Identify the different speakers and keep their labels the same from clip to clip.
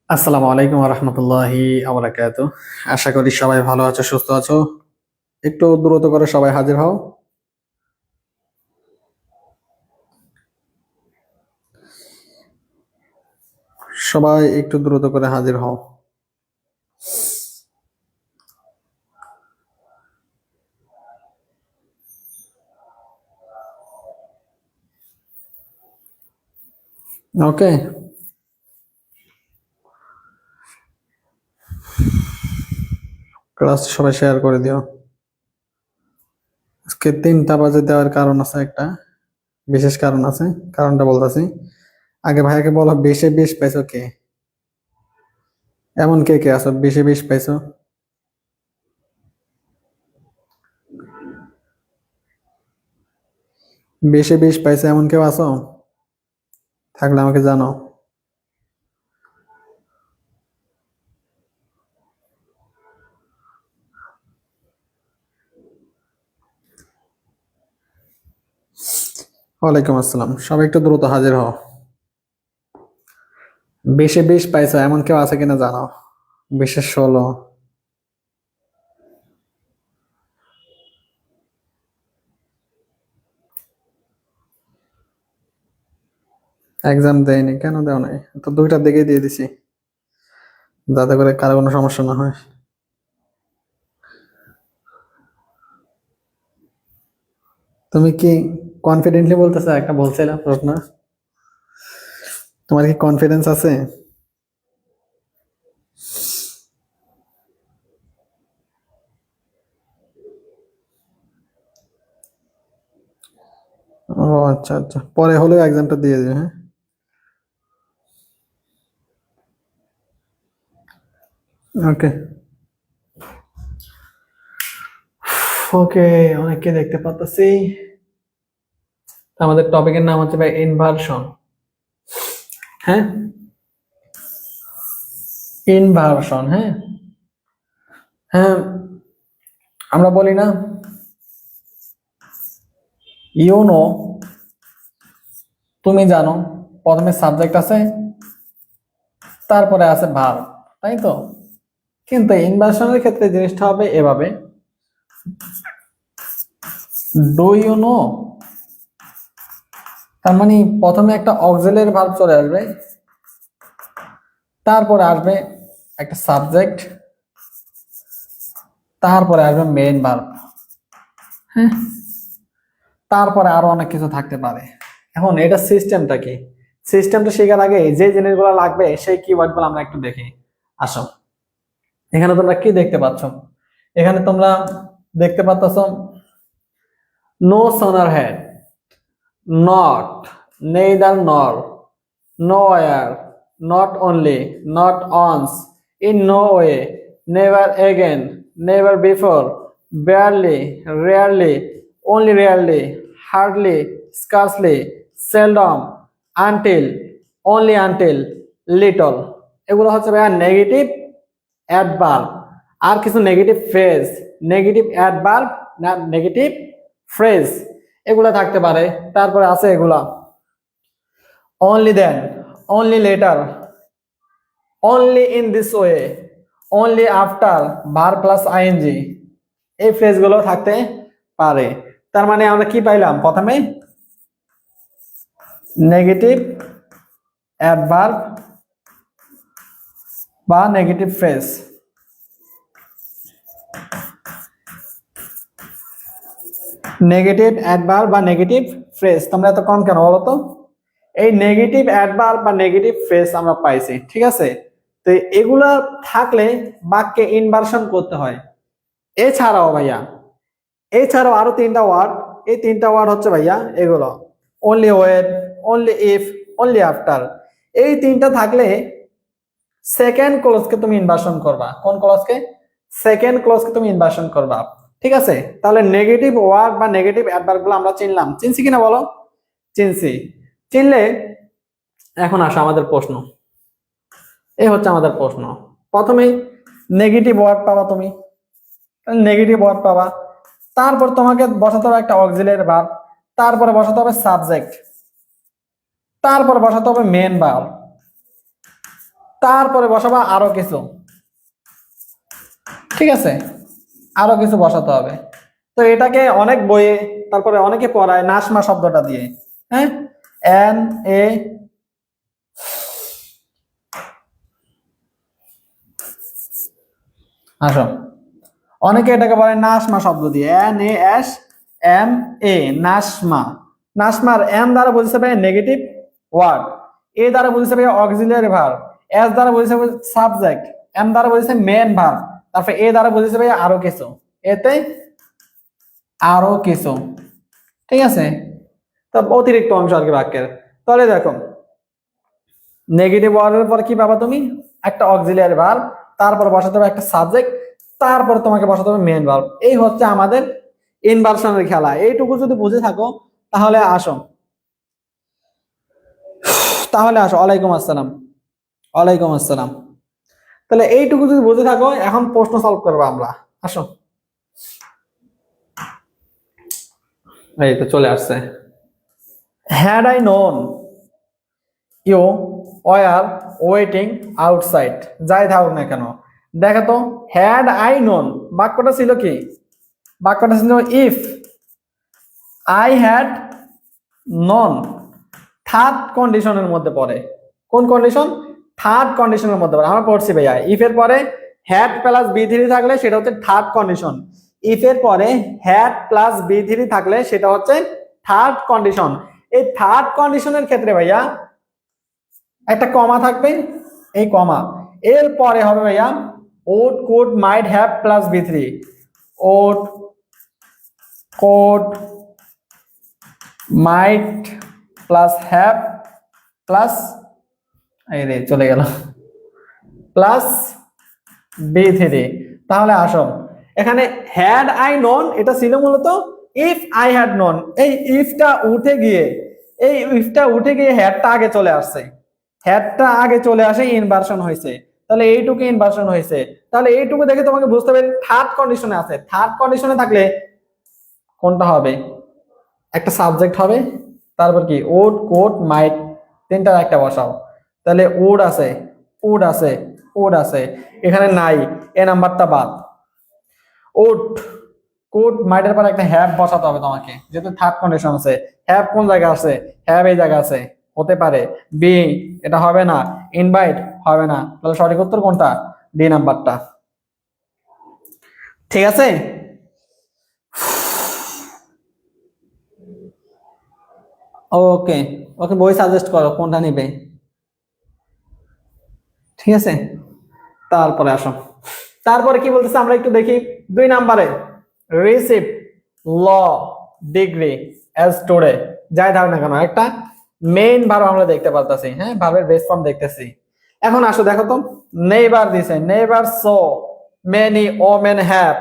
Speaker 1: আসসালামু আলাইকুম ওয়া রাহমাতুল্লাহি ওয়া বারাকাতুহু। আশা করি সবাই ভালো আছো, সুস্থ আছো। একটু দ্রুত করে সবাই হাজির হও। সবাই একটু দ্রুত করে হাজির হও। ওকে, ক্লাস সবাই শেয়ার করে দিও। আজকে 3টা বাজে দেওয়ার কারণ আছে, একটা বিশেষ কারণ আছে। কারণটা বলতেছি। আগে ভাইয়াকে বলো, 20-এ 20 পাইছো কে? এমন কে কে আছো 20-এ 20 পাইছো? 20-এ 20 পাইছো এমন কেউ আছো? থাকলে আমাকে জানাও। ওয়ালাইকুম আসসালাম। সবাই একটু দ্রুত হাজির হও। 20-এ 20 পাইছো এমন কেউ আছে কিনা জানাও। 20-এ 16। এক্সাম দেয়নি কেন? দেও নাই তো? 2টার দিকেই দিয়ে দিছি, যাতে করে কারো কোনো সমস্যা না হয়। তুমি কি কনফিডেন্টলি বলতেছো? একটা বলছিলাম প্রশ্ন, তোমার কি কনফিডেন্স আছে? ও আচ্ছা আচ্ছা, পরে হলেও এক্সামটা দিয়ে দিবে। হ্যাঁ, ওকে ওকে। অনেককে দেখতে পাচ্ছি। আমাদের টপিকের নাম হচ্ছে ভাই ইনভার্সন। হ্যাঁ, ইনভার্সন। হ্যাঁ হ্যাঁ, আমরা বলি না ইউনো, তুমি জানো প্রথমে সাবজেক্ট আছে, তারপরে আছে ভার্ব, তাই তো? কিন্তু ইনভার্সনের ক্ষেত্রে জিনিসটা হবে এভাবে, ডু ইউ নো। তার মানে প্রথমে একটা অক্সিলারি ভার্ব চলে আসবে, তারপরে আসবে একটা সাবজেক্ট, তারপরে আসবে মেইন ভার্ব। হ্যাঁ, তারপরে আরো অনেক কিছু থাকতে পারে। এখন এটা সিস্টেমটা কি? সিস্টেমটা শেখার আগে যে জিনিসগুলো লাগবে সেই কিওয়ার্ড গুলো আমরা একটু দেখি। আসো, এখানে তোমরা কি দেখতে পাচ্ছ? এখানে তোমরা দেখতে পাচ্ছ no sooner had, not, neither nor, nowhere, not only, not once, in no way, never again, never before, barely, rarely, only rarely, hardly, scarcely, seldom, until, only until, little। এগুলো হচ্ছে ভাইয়া নেগেটিভ অ্যাডভার্ব। আর কিছু negative phrase, negative adverb না negative phrase, এগুলা থাকতে পারে। তারপরে আছে এগুলা only then, only later, only in this way, only after, verb plus ing, এই ফ্রেজগুলো থাকতে পারে। তার মানে আমরা কি পাইলাম? প্রথমে নেগেটিভ অ্যাডভার্ব বা নেগেটিভ ফ্রেজ, নেগেটিভ অ্যাডভার্ব বা নেগেটিভ ফ্রেজ। তোমরা এত কম কেন বলো তো? এই নেগেটিভ অ্যাডভার্ব বা নেগেটিভ ফ্রেজ আমরা পাইছি, ঠিক আছে? তো এগুলা থাকলে বাক্যে ইনভার্সন করতে হয়। এছাড়াও ভাইয়া, এছাড়াও আরো 3টা ওয়ার্ড, এই 3টা ওয়ার্ড হচ্ছে ভাইয়া এগুলো only when, only if, only after. এই 3টা থাকলে সেকেন্ড ক্লজকে তুমি ইনভার্সন করবা। কোন ক্লজকে? সেকেন্ড ক্লজকে তুমি ইনভার্সন করবা, ঠিক আছে? তাহলে নেগেটিভ ওয়ার্ড বা নেগেটিভ অ্যাডভার্ব গুলো আমরা চিনলাম। চিনছি কিনা বলো? চিনছি। চিনলে এখন আসো আমাদের প্রশ্ন। এই হচ্ছে আমাদের প্রশ্ন। প্রথমে নেগেটিভ ওয়ার্ড পাবা তুমি, নেগেটিভ ওয়ার্ড পাবা, তারপর তোমাকে বসাতে হবে একটা অক্সিলারি ভার্ব, তারপরে বসাতে হবে সাবজেক্ট, তারপর বসাতে হবে মেন ভার্ব, তারপরে বসাবা আরো কিছু, ঠিক আছে, আরো কিছু বসাতে হবে। তো এটাকে অনেক বইয়ে তারপরে অনেকে পড়ায় নাসমা শব্দটা দিয়ে, হ্যাঁ, এন এ আসো, অনেকে এটাকে বলে নাসমা শব্দ দিয়ে, N A S M A, Nasma. নাসমার এন দ্বারা বুঝতে পারে নেগেটিভ ওয়ার্ড, এ দ্বারা বুঝতে পারে অক্সিলিয়ারি ভার্ব, এস দ্বারা বুঝতে পারে সাবজেক্ট, এম দ্বারা বুঝতে মেন ভার্ব, তারপর এ দ্বারা বুঝতে পারে আরো কিছু, এতে আরো কিছু, ঠিক আছে। তো অতিরিক্ত অংশ আর কি বাক্যের। তাহলে দেখো নেগেটিভ ওয়ার্ডের পর কি পাবা তুমি, একটা অক্সিলিয়ারি ভার্ব, তারপর বসাতে হবে একটা সাবজেক্ট, তারপর তোমাকে বসাতে হবে মেন ভার্ব। এই হচ্ছে আমাদের ইনভার্সনের খেলা। এইটুকু যদি বুঝে থাকো তাহলে আসো, ওয়ালাইকুম আসসালাম, ওয়ালাইকুম আসসালাম। তাহলে এইটুকু যদি বুঝে থাকো, এখন প্রশ্ন সলভ করবো আমরা। আসো, এই তো চলে আসছে। Had I known you were waiting outside, যাই থাকুক না কেন, দেখো তো হ্যাড আই নোন বাক্যটা ছিল কি, বাক্যটা ছিল if I had known, third কন্ডিশনের মধ্যে পড়ে। কোন কন্ডিশন? থার্ড কন্ডিশনের মধ্যে পড়ে। আমরা পড়ছি ভাইয়া, ইফ এর পরে হ্যাড প্লাস বি থ্রি থাকলে সেটা হচ্ছে থার্ড কন্ডিশন। ইফ এর পরে হ্যাড প্লাস বি থ্রি থাকলে সেটা হচ্ছে থার্ড কন্ডিশন। এই থার্ড কন্ডিশনের ক্ষেত্রে ভাইয়া একটা কমা থাকবে, এই কমা এর পরে হবে ভাইয়া would could might have plus V three, would could might plus have plus, এই রে চলে গেল, প্লাস বি থ্রি। তাহলে আসো, এখানে হ্যাড আই নন এটা ছিল মূলত ইফ আই হ্যাড নন, এই ইফটা উঠে গিয়ে, হ্যাডটা আগে চলে আসছে, হ্যাডটা আগে চলে আসে, ইনভার্সন হয়েছে। তাহলে এইটুকু ইনভার্সন হয়েছে। তাহলে এইটুকু দেখে তোমাকে বুঝতে হবে থার্ড কন্ডিশনে আছে। থার্ড কন্ডিশনে থাকলে কোনটা হবে, একটা সাবজেক্ট হবে, তারপর কি ওড কোড মাইট, তিনটার একটা বসাও। তাহলে উড আছে, উড আছে, উড আছে, এখানে নাই, এ নাম্বারটা বাদ। উড কোড মাইটের পর একটা হ্যাভ বসাতে হবে তোমাকে, যেহেতু থার্ড কন্ডিশন আছে। হ্যাভ কোন জায়গায় আছে, হ্যাভ এই জায়গা আছে, হতে পারে বিং, এটা হবে না, ইনভাইট হবে না। তাহলে সঠিক উত্তর কোনটা, ডি নাম্বারটা, ঠিক আছে। ওকে, ওকে বই সাজেস্ট করো কোনটা নিবে, ঠিক আছে। তারপরে আসো, তারপরে কি বলতেছে আমরা একটু দেখি। 2 নাম্বারে receive law degree as today, যাই থাক না কেন একটা মেইন ভার্ব আমরা দেখতে পারতাছি, হ্যাঁ, ভার্বের বেস ফর্ম দেখতেছি। এখন আসো দেখো তো, নেইবার দিছে, neighbour so many women have,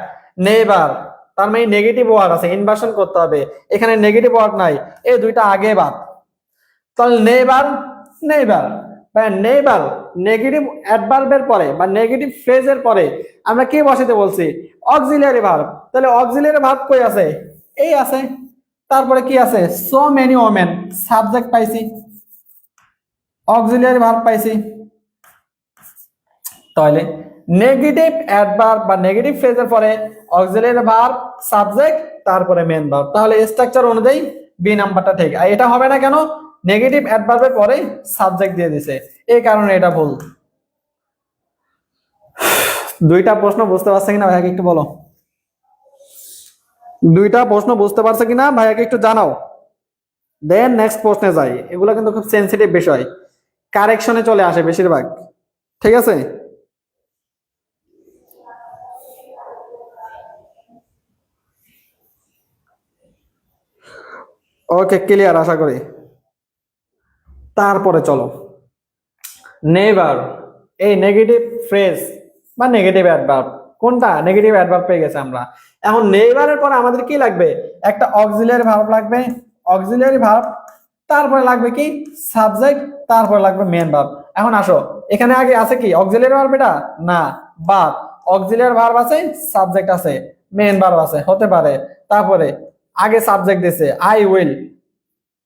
Speaker 1: neighbour তার মানে নেগেটিভ ওয়ার্ড আছে, ইনভার্সন করতে হবে, এখানে নেগেটিভ ওয়ার্ড নাই, এই দুইটা আগে বাদ। তাহলে নেইবার, নেইবার নেইবার নেগেটিভ অ্যাডভার্বের পরে বা নেগেটিভ ফ্রেজের পরে আমরা কি বসাতে বলছি, অক্সিলিয়ারি ভার্ব। তাহলে অক্সিলিয়ারি ভার্ব কই আছে, এই আছে, তারপরে কি আছে, সো মেনি ওমেন, সাবজেক্ট পাইছি, অক্সিলিয়ারি ভার্ব পাইছি। তাহলে নেগেটিভ অ্যাডভার্ব বা নেগেটিভ ফ্রেজের পরে অক্সিলিয়ারি ভার্ব, সাবজেক্ট, তারপরে মেন ভার্ব। তাহলে স্ট্রাকচার অনুযায়ী বি নাম্বারটা ঠিক। আর এটা হবে না কেন, নেগেটিভ অ্যাডভার্বের পরে সাবজেক্ট দিয়ে দিছে, এই কারণে এটা ভুল। দুইটা প্রশ্ন বুঝতে পারছে কিনা ভাইয়াকে একটু বলো, দুইটা প্রশ্ন বুঝতে পারছে কিনা ভাইয়াকে একটু জানাও, দেন নেক্সট প্রশ্নে যাই। এগুলো কিন্তু খুব সেন্সিটিভ বিষয়, কারেকশনে চলে আসে বেশিরভাগ, ঠিক আছে। ওকে, ক্লিয়ার আশা করি। তারপরে চলো, নেভার, এই নেগেটিভ ফ্রেজ বা নেগেটিভ অ্যাডভার্ব, কোনটা নেগেটিভ অ্যাডভার্ব পেয়ে গেছে আমরা। এখন নেভারের পরে আমাদের কি লাগবে, একটা অক্সিলিয়ারি ভার্ব লাগবে, অক্সিলিয়ারি ভার্ব, তারপরে লাগবে কি সাবজেক্ট, তারপরে লাগবে মেন ভার্ব। এখন আসো, এখানে আগে আছে কি অক্সিলিয়ারি ভার্ব, এটা না, বাট অক্সিলিয়ারি ভার্ব আছে, সাবজেক্ট আছে, মেন ভার্ব আছে, হতে পারে। তারপরে আগে সাবজেক্ট দিছে আই উইল,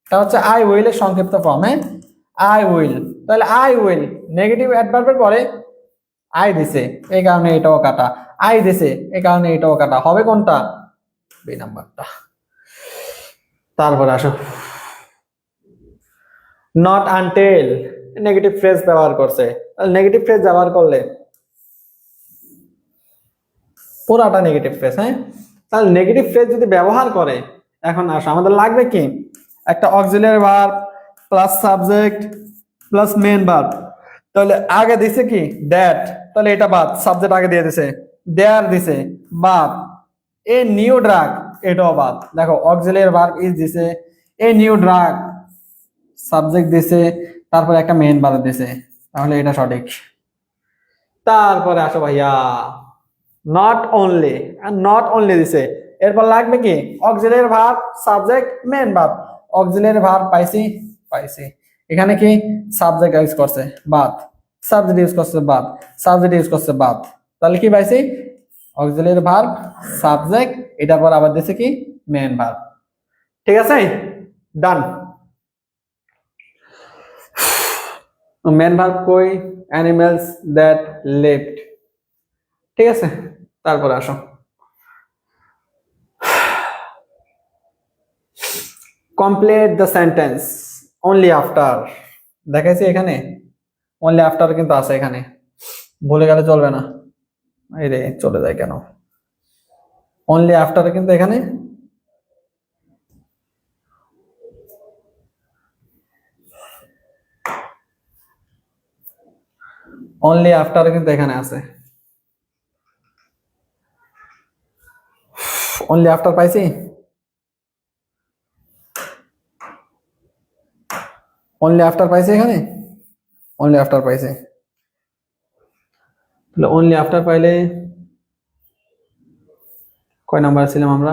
Speaker 1: এটা হচ্ছে আই উইল এর সংক্ষিপ্ত ফর্ম, হ্যাঁ, আই উইল, তাহলে আই উইল নেগেটিভ অ্যাডভার্বের পরে আই দিছে, এই কারণে এটাও কাটা। আই দিছে, এই কারণে এটাও কাটা। হবে কোনটা? বি নাম্বারটা। তারপরে আসো, নট আনটিল নেগেটিভ ফ্রেজ ব্যবহার করছে। নেগেটিভ ফ্রেজ ব্যবহার করলে পুরাটা নেগেটিভ ফ্রেজ। হ্যাঁ, তাহলে নেগেটিভ ফ্রেজ যদি ব্যবহার করে, এখন আসো আমাদের লাগবে কি, একটা auxiliary verb plus subject plus main verb. তাহলে আগে দিছে কি দ্যাট, তাহলে এটা বাদ, সাবজেক্ট আগে দিয়ে দিছে, দেয়ার দিছে বাদ, এ নিউ ড্রাগ এটাও বাদ। দেখো অক্সিলিয়ারি ভার্ব ইজ দিছে, এ নিউ ড্রাগ সাবজেক্ট দিছে, তারপরে একটা মেন ভার্ব দিছে, তাহলে এটা সঠিক। তারপরে আসো ভাইয়া, নট অনলি, আর নট অনলি দিছে, এরপর লাগবে কি auxiliary verb subject main verb. Auxiliary verb পাইছি, পাইছি, এখানে কি সাবজেক্ট ইউজ করছে বাদ, সাবজেক্ট ইউজ করছে বাদ, সাবজেক্ট ইউজ করছে বাদ, তাহলে কি পাইছি অক্সিলিয়ারি ভার্ব সাবজেক্ট, এটার পর আবার দিছে কি মেন ভার্ব। ঠিক আছে, ডান। মেন ভার্ব কই, অ্যানিমালস দ্যাট লিভড। ঠিক আছে, তারপরে আসো, complete the sentence only after. দেখাইছি এখানে অনলি আফটার কিন্তু আছে, এখানে ভুলে গেলে চলবে না। এই রে চলে যায় কেন, অনলি আফটার কিন্তু এখানে অনলি আফটার কিন্তু এখানে আছে, অনলি আফটার পাইছি, অনলি আফটার পাইছি এখানে, অনলি আফটার পাইছি। তাহলে অনলি আফটার পাইলে কয় নাম্বার ছিলাম আমরা,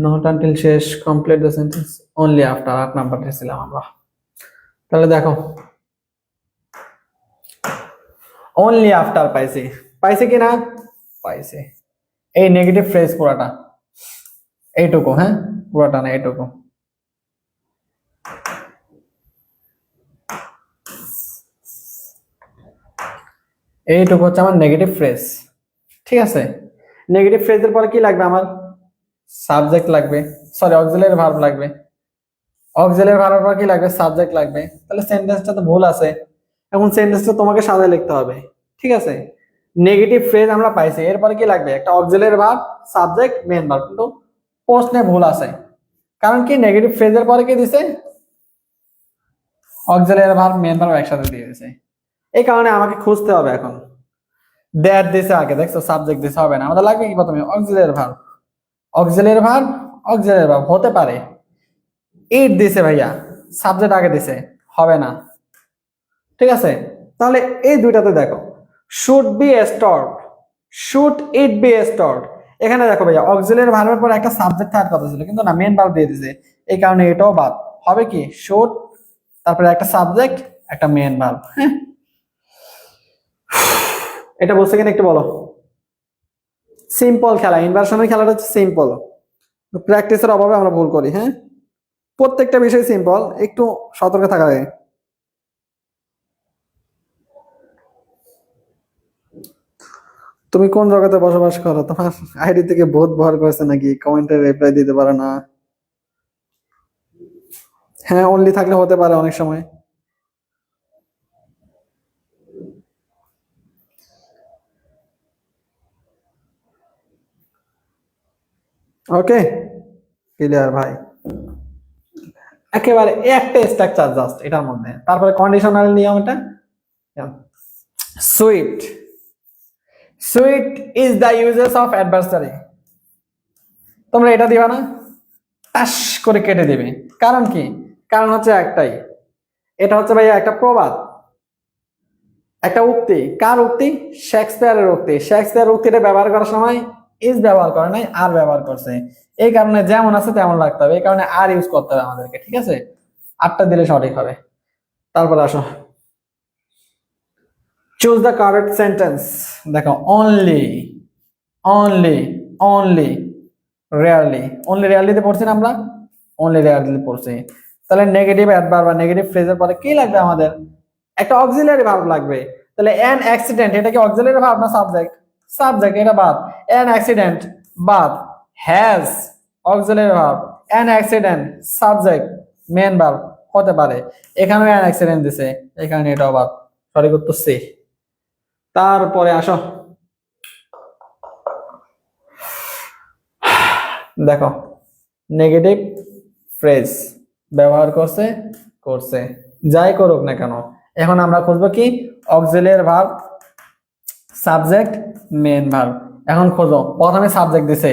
Speaker 1: নট আনটিল শেষ, complete the sentence only after 8 নাম্বারটা ছিলাম আমরা। তাহলে দেখো অনলি আফটার পাইছি, পাইছি কি না পাইছি, এই নেগেটিভ ফ্রেজ পুরাটা, এইটুকু, হ্যাঁ পুরাটা না এইটুকু। এইটুকু হচ্ছে আমার নেগেটিভ ফ্রেজ। ঠিক আছে, নেগেটিভ ফ্রেজের পরে কি লাগবে আমার, সাবজেক্ট লাগবে, সরি অক্সিলিয়ারি ভার্ব লাগবে, অক্সিলিয়ারি ভার্বের পর কি লাগবে সাবজেক্ট লাগবে। তাহলে সেন্টেন্সটা তো ভুল আছে, এখন সেন্টেন্সটা তোমাকে সাজায় লিখতে হবে। ঠিক আছে, নেগেটিভ ফ্রেজ আমরা পাইছি, এরপরে কি লাগবে একটা auxiliary verb subject main verb, কিন্তু প্রশ্নে ভুল আছে, কারণ কি নেগেটিভ ফ্রেজের পরে কি দিছে অক্সিলিয়ারি ভার্ব মেন ভার্ব একসাথে দিয়ে দিছে, এই কারণে আমাকে খুঁজতে হবে এখন। দ্যাট দিছে আগে, দেখছো সাবজেক্ট দিছে, হবে না, আমাদের লাগবে কি প্রথমে auxiliary verb, auxiliary verb, auxiliary verb হতে পারে, ইট দিছে ভাইয়া সাবজেক্ট আগে দিছে, হবে না। ঠিক আছে, তাহলে এই দুইটাতে দেখো should be stored, should it be stored, এখানে দেখো ভাইয়া অক্সিলিয়ারি ভার্বের পর একটা সাবজেক্ট থাকার কথা ছিল, কিন্তু না মেন ভার্ব দিয়ে দিছে, এই কারণে এটাও বাদ। হবে কি শুড, তারপরে একটা সাবজেক্ট একটা মেন ভার্ব। হ্যাঁ, এটা বলছে কিনা একটু বলো। সিম্পল খেলা, ইনভার্সনের খেলাটা হচ্ছে সিম্পল, প্র্যাকটিসের অভাবে আমরা ভুল করি। হ্যাঁ, প্রত্যেকটা বিষয় সিম্পল, একটু সতর্ক থাকা যায়। তুমি কোন জগতে বসবাস করো, তোমার আইডি থেকে ভূত ভর করেছে নাকি, কমেন্টে রিপ্লাই দিতে পারো না। হ্যাঁ, অনলি থাকলে হতে পারে অনেক সময়। ওকে, ক্লিয়ার ভাই, একেবারে একটা স্ট্রাকচার জাস্ট এটার মধ্যে। তারপরে কন্ডিশনাল নিয়ম, এটা sweet, sweet is the uses of adversary, তোমরা এটা দিবা না, টাস করে কেটে দিবে। কারণ কি, কারণ হচ্ছে একটাই, এটা হচ্ছে ভাইয়া একটা প্রবাদ, একটা উক্তি। কার উক্তি? শেক্সপিয়ারের উক্তি। শেক্সপিয়ার উক্তিটা ব্যবহার করার সময় ইজ ব্যবহার করে নাই, আর ব্যবহার করছে, এই কারণে যেমন আছে তেমন লাগতে হবে, এই কারণে আর ইউজ করতে হবে আমাদেরকে। ঠিক আছে, আটটা দিলে সঠিক হবে। তারপর আসো, চুজ দ্য কারেক্ট সেন্টেন্স। দেখো only, only, only, rarely, only রেয়ারলিতে পড়ছি না আমরা, অনলি রেয়ারলি পড়ছি। তাহলে নেগেটিভ অ্যাডভার্ব বা নেগেটিভ ফ্রেজের পরে কি লাগবে আমাদের? একটা অক্সিলারি ভার্ব লাগবে। তাহলে অ্যান অ্যাক্সিডেন্ট, এটা কি অক্সিলারি ভার্ব না সাবজেক্ট? সাবজেক্ট, এটা বাদ। অ্যান অ্যাক্সিডেন্ট বাদ। Has auxiliary verb, an accident subject main verb হতে পারে। এখানেও অ্যান অ্যাক্সিডেন্ট দিছে, এখানে এটাও বাদ। সঠিক উত্তর সি। তারপরে আসো, দেখো নেগেটিভ ফ্রেজ ব্যবহার করছে করছে যাই করুক না কেন, এখন আমরা খুঁজবো কি? Auxiliary verb subject main verb. এখন খোঁজো, প্রথমে সাবজেক্ট দিছে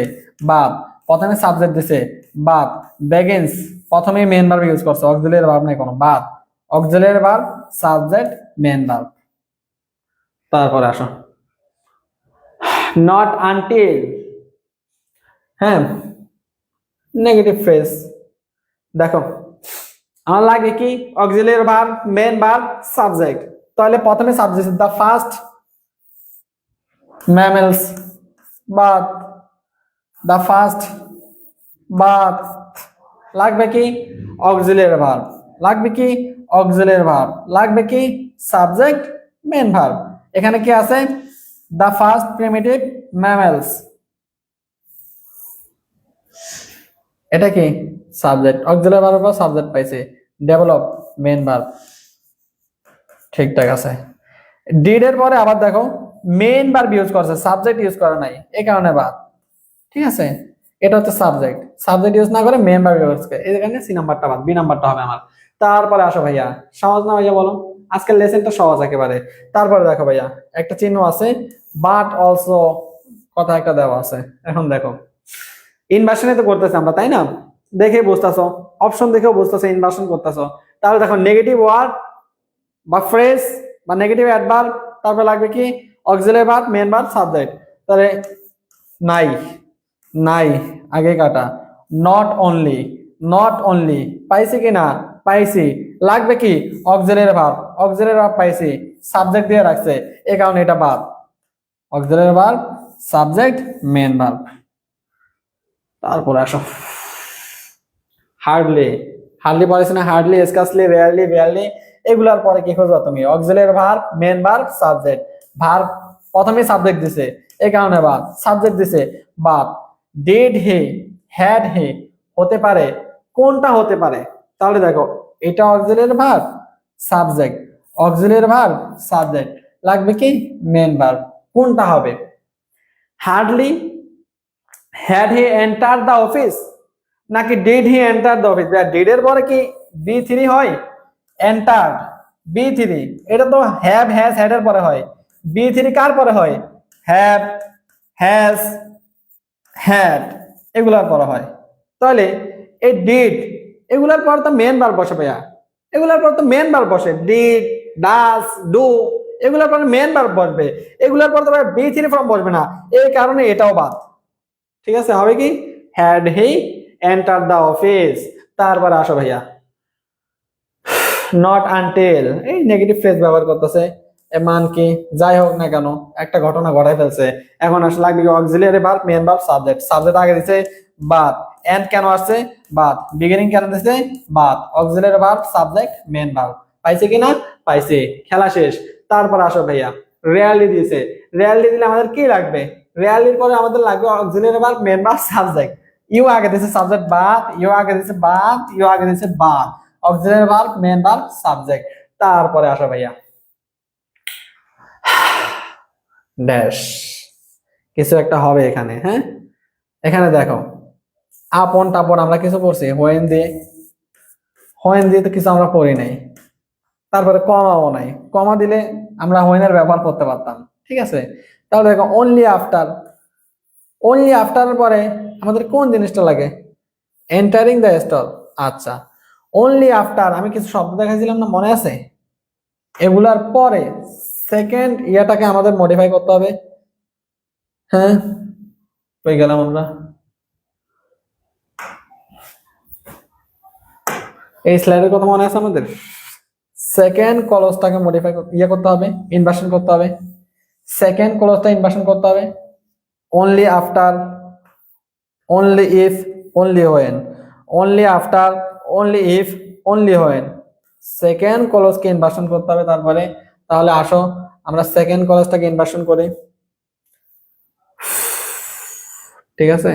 Speaker 1: বাদ, প্রথমে সাবজেক্ট দিছে বাদ, বেগিনস প্রথমে মেন ভার্ব ইউজ করছে, অক্সিলারি ভার্ব নাই কোনো, বাদ। Auxiliary verb subject main verb. তারপরে আসো, নট আনটিল, হ্যাঁ নেগেটিভ ফ্রেজ। দেখো আমার লাগে কি? Auxiliary verb main verb subject. তাহলে প্রথমে সাবজেক্ট দা ফার্স্ট mammals, বাদ। দা ফার্স্ট বাদ। লাগবে কি? Auxiliary verb. লাগবে কি? Auxiliary verb. লাগবে কি? Subject main verb. এখানে কি আছে? দা ফার্স্ট প্রিমিটিভ ম্যামেলস, এটা কি? সাবজেক্ট। অক্সিলারি ভার্ব বা সাবজেক্ট পাইছে। ডেভেলপ মেন ভার্ব, ঠিকঠাক আছে। ডিড এর পরে আবার দেখো মেন ভার্ব ইউজ করছে, সাবজেক্ট ইউজ করে নাই, এই কারণে বাদ। ঠিক আছে, এটা হচ্ছে সাবজেক্ট, সাবজেক্ট ইউজ না করে মেন ভার্ব ইউজ করে, এখানে সি নাম্বারটা বাদ, বি নাম্বারটা হবে আমার। তারপরে আসো ভাইয়া, সহজ না ভাইয়া বলো? আজকের লেসনটা সহজ একেবারে। তারপরে দেখো ভাইয়া একটা চিহ্ন আছে, বাট অলসো কথা একটা দেওয়া আছে। এখন দেখো ইনভার্সনে তো করতেছে আমরা, তাই না? দেখে বুঝতেছো, অপশন দেখেও বুঝতেছো ইনভার্সন করতেছো। তাহলে দেখো নেগেটিভ ওয়ার্ড বা ফ্রেজ বা নেগেটিভ অ্যাডভার্ব, তারপর লাগবে কি? Auxiliary verb main verb subject. তাহলে নাই, নাই আগে কাটা। নট অনলি, নট অনলি পাইছি কি না? পাইছি। লাগবে কি? অক্সিলারি ভার্ব, অক্সিলারি ভার্ব পাইছি, সাবজেক্ট দিয়ে রাখছে, এই কারণে এটা বাদ। Auxiliary verb subject main verb. তারপর আসো হার্ডলি, হার্ডলি পড়েছি না? হার্ডলি, স্কার্সলি, রেয়ারলি, বেয়ারলি, এগুলার পরে কি খোঁজো তুমি? Auxiliary verb main verb subject. Verb প্রথমে সাবজেক্ট দিছে, এই কারণে বাদ। সাবজেক্ট দিছে বাদ। ডিড হি, হ্যাড হি হতে পারে, কোনটা হতে পারে? তাহলে দেখো এটা auxiliary verb subject, auxiliary verb subject, লাগবে কি? Main verb. কোনটা হবে? Hardly, had he enter the office, নাকি did he enter the office? Did এর পরে কি বি3 হয়? এন্টার বি3, এটা তো হ্যাভ হ্যাজ হ্যাড এর পরে হয়। বি3 কার পরে হয়? হ্যাভ, হ্যাজ, হ্যাড এগুলার পরে হয়। তাহলে এই ডিড এগুলার পর তো মেন ভার্ব বসে ভাইয়া, এগুলার পর তো মেন ভার্ব বসে। ডিড, ডাজ, ডু এগুলার পর মেন ভার্ব বসবে, এগুলার পর তো বি3 ফর্ম বসবে না, এই কারণে এটাও বাদ। ঠিক আছে, হবে কি? Had he enter the office. তারপরে আসো ভাইয়া, নট আনটিল, এই নেগেটিভ ফ্রেজ ব্যবহার করতেছে, এ মান কি? যাই হোক না কেন একটা ঘটনা ঘটাই ফেলছে, এখন আসলে লাগবে কি? Auxiliary verb main verb subject. Subject আগে দিছে বাদ, এন্ড কেন আসছে? বাদ। বিগিনিং কেন দিছে? বাদ। Auxiliary verb subject main verb. পাইছে কিনা? পাইছে, খেলা শেষ। তারপর আসো ভাইয়া, রেয়ারলি দিছে, রেয়ারলি দিলে আমাদের কি লাগবে? রেয়ারলির পরে আমাদের লাগবে auxiliary verb main verb subject. You আগে দিছে সাবজেক্ট বাদ, ইউ আগে দিছে বাদ, ইউ আগে দিছে বাদ, auxiliary verb main verb subject. তারপরে আসো ভাইয়া ড্যাশ, কিছু একটা হবে এখানে। হ্যাঁ, এখানে দেখো আপন টাপন আমরা কিছু পড়ছি, হোয়েন দিয়ে, হোয়েন দিয়ে তো কিছু আমরা পড়ি নাই। তারপরে কমাও নাই, কমা দিলে আমরা হোয়েনের ব্যবহার করতে পারতাম। ঠিক আছে, তাহলে দেখো অনলি আফটার, অনলি আফটার পরে আমাদের কোন জিনিসটা লাগে? Entering the stall. আচ্ছা, অনলি আফটার আমি কিছু শব্দ দেখাইছিলাম না, মনে আছে? এগুলার পরে সেকেন্ড ইয়াটাকে আমাদের মডিফাই করতে হবে। হ্যাঁ, হয়ে গেলাম আমরা। এই স্লাইডের কথা মনে আছে আমাদের? সেকেন্ড ক্লজটাকে মডিফাই করতে হবে, ইনভার্সন করতে হবে। সেকেন্ড ক্লজটা ইনভার্সন করতে হবে। Only after, only if, only when, only after, only if, only when second ক্লজকে ইনভার্সন করতে হবে তারপরে। তাহলে আসো আমরা সেকেন্ড ক্লজটাকে ইনভার্সন করি, ঠিক আছে?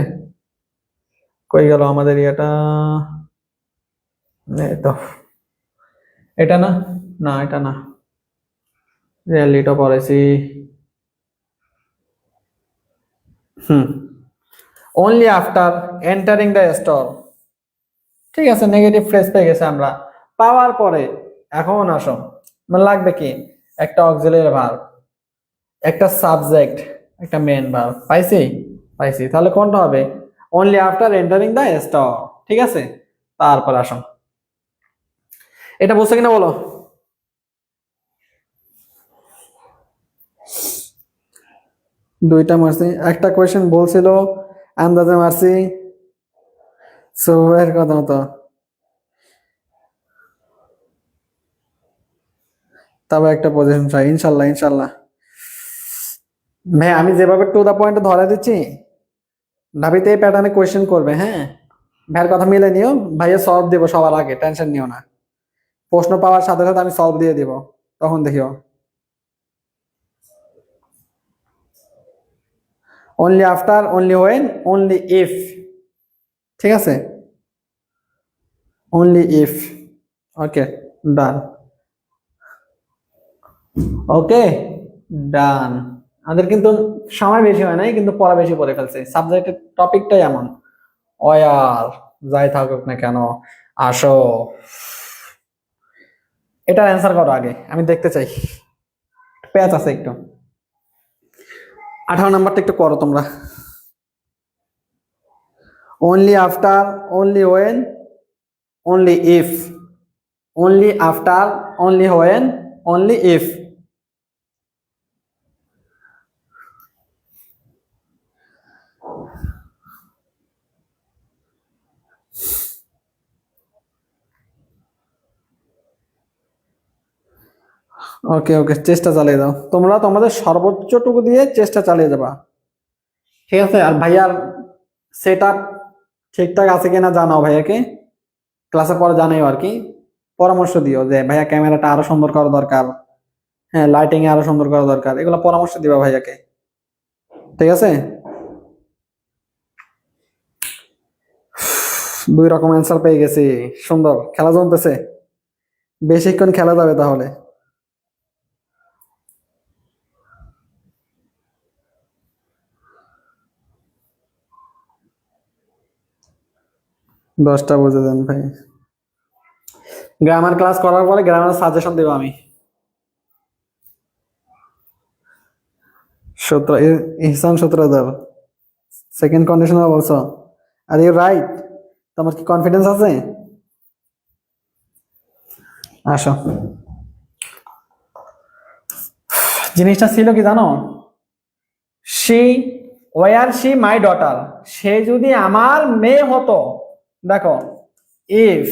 Speaker 1: কই গেল আমাদের এটা? এই তো, এটা না, না এটা না, রিয়ালিটা পড়েছি। Only after entering the store, ঠিক আছে, নেগেটিভ ফ্রেজ পেয়ে গেছে আমরা। পাওয়ার পরে এখন আসো মানে লাগবে কি, একটা অক্সিলারি ভার্ব, একটা সাবজেক্ট, একটা মেন ভার্ব। পাইছি? পাইছি। তাহলে কোনটা হবে? Only after entering the store, ঠিক আছে? তারপর আসো, এটা বুঝছো কিনা বলো? দুইটা মারছি, একটা কোয়েশ্চেন বলছিল আন্দাজে মারছি, সো এর কথা মতো। তবে একটা পজিশন চাই, ইনশাল্লাহ ইনশাল্লাহ। ভাই আমি যেভাবে টু দা পয়েন্ট ধরে দিচ্ছি, ভাবিতে এই প্যাটার্নে কোয়েশ্চেন করবে, হ্যাঁ? ভাইয়ের কথা মিলে নিও, ভাইয়া সলভ দিব সবার আগে, টেনশন নিও না। প্রশ্ন পাওয়ার সাথে সাথে আমি সলভ দিয়ে দিব, তখন দেখিও। Only after, only when, only if, ঠিক আছে? Only if. Okay, done. Okay, done. আমাদের কিন্তু সময় বেশি হয় নাই, কিন্তু পড়া বেশি পড়ে ফেলছে, সাবজেক্টের টপিকটাই এমন। ওয়ার যাই থাকুক না কেন, আসো এটার অ্যান্সার করো আগে, আমি দেখতে চাই। প্যাচ আছে একটু। 18 নাম্বারটা একটু করো তোমরা। Only after, only when, only if, only after, only when, only if. Okay okay, চেষ্টা চালিয়ে দাও তোমরা, তোমাদের সর্বোচ্চটুকু দিয়ে চেষ্টা চালিয়ে যাবা, ঠিক আছে? আর ভাইয়ার সেট আপ ঠিকঠাক আছে কিনা জানাও ভাইয়াকে, ক্লাসে পরে জানাও আর কি, পরামর্শ দিও যে ভাইয়া ক্যামেরাটা আরো সুন্দর করা দরকার, হ্যাঁ লাইটিং এ আরো সুন্দর করা দরকার, এগুলো পরামর্শ দিবা ভাইয়াকে, ঠিক আছে? দুই রকম অ্যান্সার পেয়ে গেছি, সুন্দর, খেলা জমতেছে, বেশিক্ষণ খেলা যাবে তাহলে। 10টা বুঝে দেন ভাই। গ্রামার ক্লাস করার পরে গ্রামার সাজেশন দেবো আমি। সূত্র, ইহসান সূত্রধর, সেকেন্ড কন্ডিশনাল বলছো, আর ইউ রাইট? তোমার কি কনফিডেন্স আছে? আসো, জিনিসটা ছিল কি জানো, সে ওয়ার সি মাই ডটার, সে যদি আমার মেয়ে হতো, দেখো, if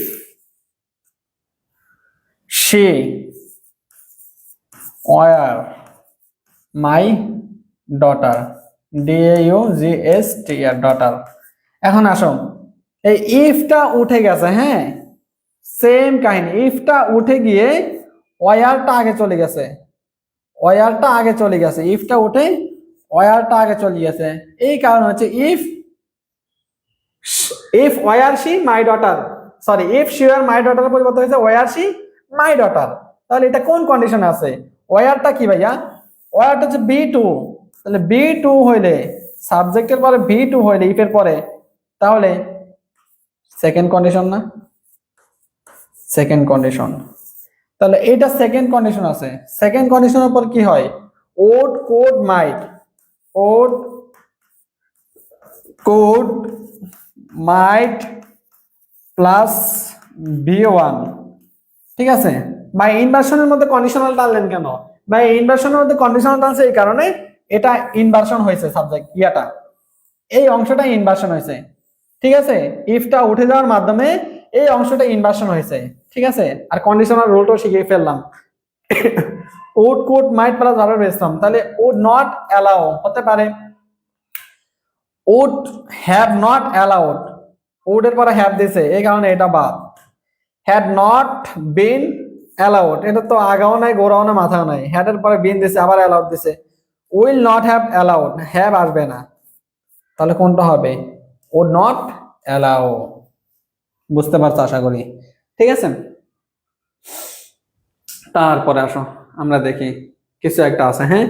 Speaker 1: she were my daughter, DAUGST আর ডটার। এখন আসো, এই ইফটা উঠে গেছে, হ্যাঁ, সেম কাহিনী, ইফটা উঠে গিয়ে ওয়ারটা আগে চলে গেছে, ওয়ারটা আগে চলে গেছে, ইফটা উঠে ওয়ারটা আগে চলে গেছে, এই কারণ হচ্ছে if, if were she my daughter, sorry if she were my daughter পরিবর্তন হয়েছে ওয়ার সি মাই ডটার। তাহলে এটা কোন কন্ডিশন আছে? ওয়ারটা কি ভাইয়া? ওয়ারটা হচ্ছে B2, তাহলে B2 হইলে, সাবজেক্টের পরে B2 হইলে ইফের পরে, তাহলে সেকেন্ড কন্ডিশন না? Second condition. তাহলে এটা সেকেন্ড কন্ডিশন আছে, সেকেন্ড কন্ডিশনের পর কি হয়? Would could might, would could might plus B1, ঠিক আছে? ভাই ইনভার্সনের মধ্যে কন্ডিশনাল টানলেন কেন? ভাই ইনভার্সনের মধ্যে কন্ডিশনাল টানছে এই কারণে, এটা ইনভার্সন হয়েছে, সাবজেক্ট ইয়াটা, এই অংশটা ইনভার্সন হয়েছে, ঠিক আছে? ইফটা উঠে যাওয়ার মাধ্যমে এই অংশটা ইনভার্সন হয়েছে, ঠিক আছে? আর কন্ডিশনাল রুলটাও শিখিয়ে ফেললাম। Would could might plus verb বেসলাম, তাহলে উড নট অ্যালাউ হতে পারে, would have not allowed, would এর পরে হ্যাভ দিছে, এই কারণে এটা বাদ। হ্যাড নট বিন অ্যালাউড, এটা তো আগাও নাই গোড়াও না মাথাও নাই, হ্যাড এর পরে বিন দিছে আবার অ্যালাউড দিছে, will not have allowed, have আসবে না, তাহলে কোনটা হবে? Would not allow. বুঝতে পারছো আশা করি, ঠিক আছে। তারপরে আসো আমরা দেখি কিছু একটা আছে, হ্যাঁ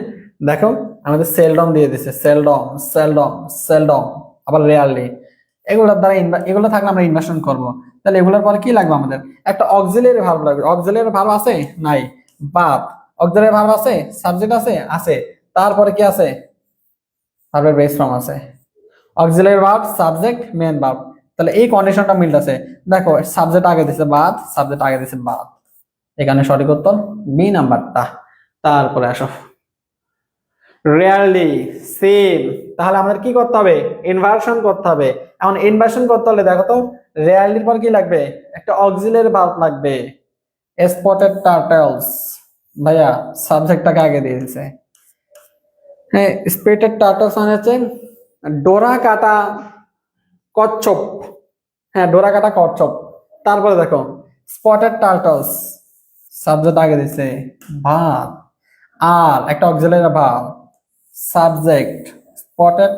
Speaker 1: দেখো আমাদের সেলডম দিয়ে দিছে, সেলডম সেলডম সেলডম, আবার রেয়ারলি, এগুলোর দ্বারা এগুলো থাকলে আমরা ইনভার্সন করব, তাহলে এগুলোর পরে কি লাগবে আমাদের? একটা অক্সিলারি ভার্ব লাগবে। অক্সিলারি ভার্ব আছে নাই? বাট অক্সিলারি ভার্ব আছে, সাবজেক্ট আছে আছে, তারপরে কি আছে? ভার্বের বেস ফর্ম আছে। Auxiliary verb subject main verb, তাহলে এই কন্ডিশনটা মিলতেছে। দেখো সাবজেক্ট আগে দিছে বাদ, সাবজেক্ট আগে দিছে বাদ, এখানে সঠিক উত্তর বি নাম্বারটা। তারপরে আসো রেয়ারলি সেম, তাহলে আমাদের কি করতে হবে? ইনভার্সন করতে হবে। এখন ইনভার্সন করতে হলে দেখো তো রেয়ারলির পর কি লাগবে? একটা অক্সিলারি ভার্ব লাগবে। স্পটেড টার্টলস, ভাইয়া সাবজেক্টটাকে আগে দিয়ে দিয়েছে। হ্যাঁ স্পটেড টার্টলস মানে হচ্ছে ডোরা কাটা কচ্ছপ, হ্যাঁ ডোরা কাটা কচ্ছপ। তারপরে দেখো স্পটেড টার্টলস, সাবজেক্ট আগে দিছে ভার্ব, আর একটা auxiliary verb subject spotted